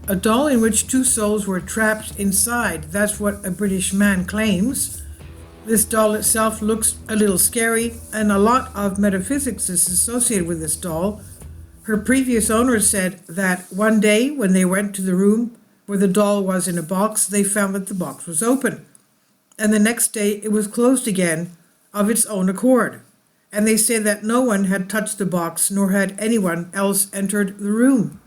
A doll in which two souls were trapped inside. That's what a British man claims. This doll itself looks a little scary, and a lot of metaphysics is associated with this doll. Her previous owner said that one day when they went to the room where the doll was in a box, they found that the box was open. And the next day it was closed again of its own accord. And they say that no one had touched the box, nor had anyone else entered the room.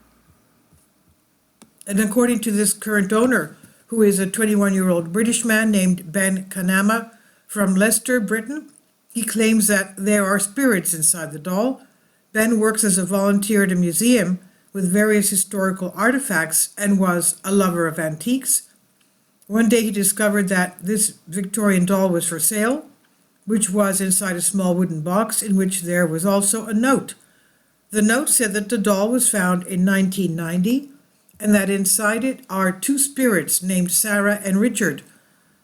And according to this current owner, who is a 21-year-old British man named Ben Kanama from Leicester, Britain, he claims that there are spirits inside the doll. Ben works as a volunteer at a museum with various historical artifacts and was a lover of antiques. One day he discovered that this Victorian doll was for sale, which was inside a small wooden box in which there was also a note. The note said that the doll was found in 1990 and that inside it are two spirits named Sarah and Richard.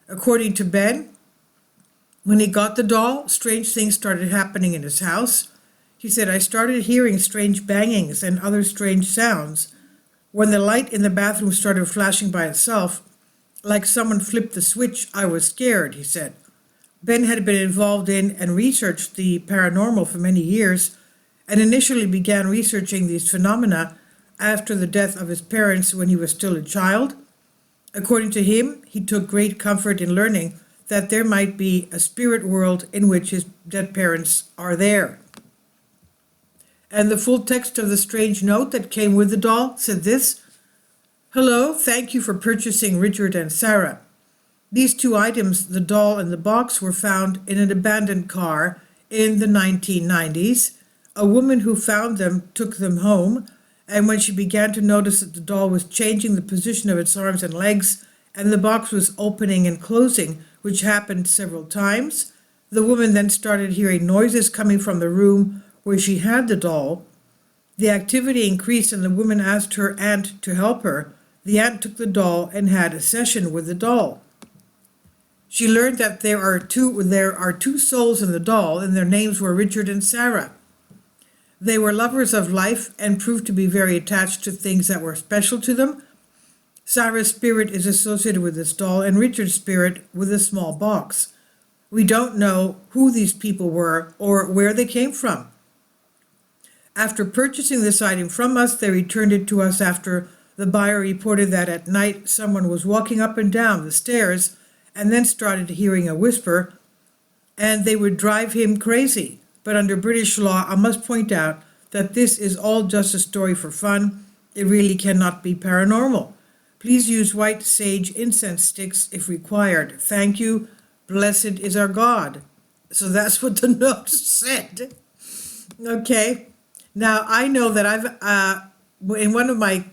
According to Ben, when he got the doll, strange things started happening in his house. He said, "I started hearing strange bangings and other strange sounds. When the light in the bathroom started flashing by itself, like someone flipped the switch, I was scared," he said. Ben had been involved in and researched the paranormal for many years, and initially began researching these phenomena after the death of his parents when he was still a child. According to him, he took great comfort in learning that there might be a spirit world in which his dead parents are there. And the full text of the strange note that came with the doll said this: "Hello, thank you for purchasing Richard and Sarah. These two items, the doll and the box, were found in an abandoned car in the 1990s. A woman who found them took them home, and when she began to notice that the doll was changing the position of its arms and legs, and the box was opening and closing, which happened several times, the woman then started hearing noises coming from the room where she had the doll. The activity increased and the woman asked her aunt to help her. The aunt took the doll and had a session with the doll. She learned that there are two souls in the doll, and their names were Richard and Sarah. They were lovers of life and proved to be very attached to things that were special to them. Sarah's spirit is associated with this doll, and Richard's spirit with a small box. We don't know who these people were or where they came from. After purchasing this item from us, they returned it to us after the buyer reported that at night someone was walking up and down the stairs and then started hearing a whisper, and they would drive him crazy. But under British law, I must point out that this is all just a story for fun. It really cannot be paranormal. Please use white sage incense sticks if required. Thank you. Blessed is our God." So that's what the note said. Okay. Now, I know that in one of my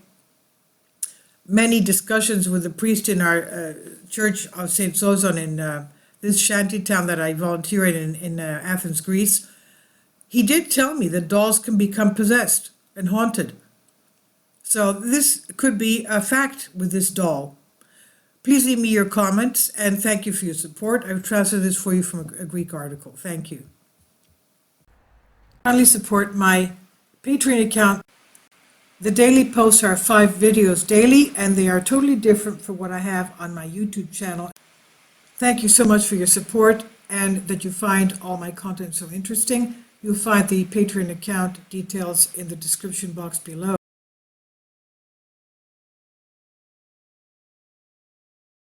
many discussions with the priest in our church of St. Sozon in this shanty town that I volunteer in Athens, Greece, he did tell me that dolls can become possessed and haunted. So this could be a fact with this doll. Please leave me your comments, and thank you for your support. I've translated this for you from a Greek article. Thank you. Kindly support my Patreon account. The daily posts are 5 videos daily, and they are totally different from what I have on my YouTube channel. Thank you so much for your support and that you find all my content so interesting. You'll find the Patreon account details in the description box below.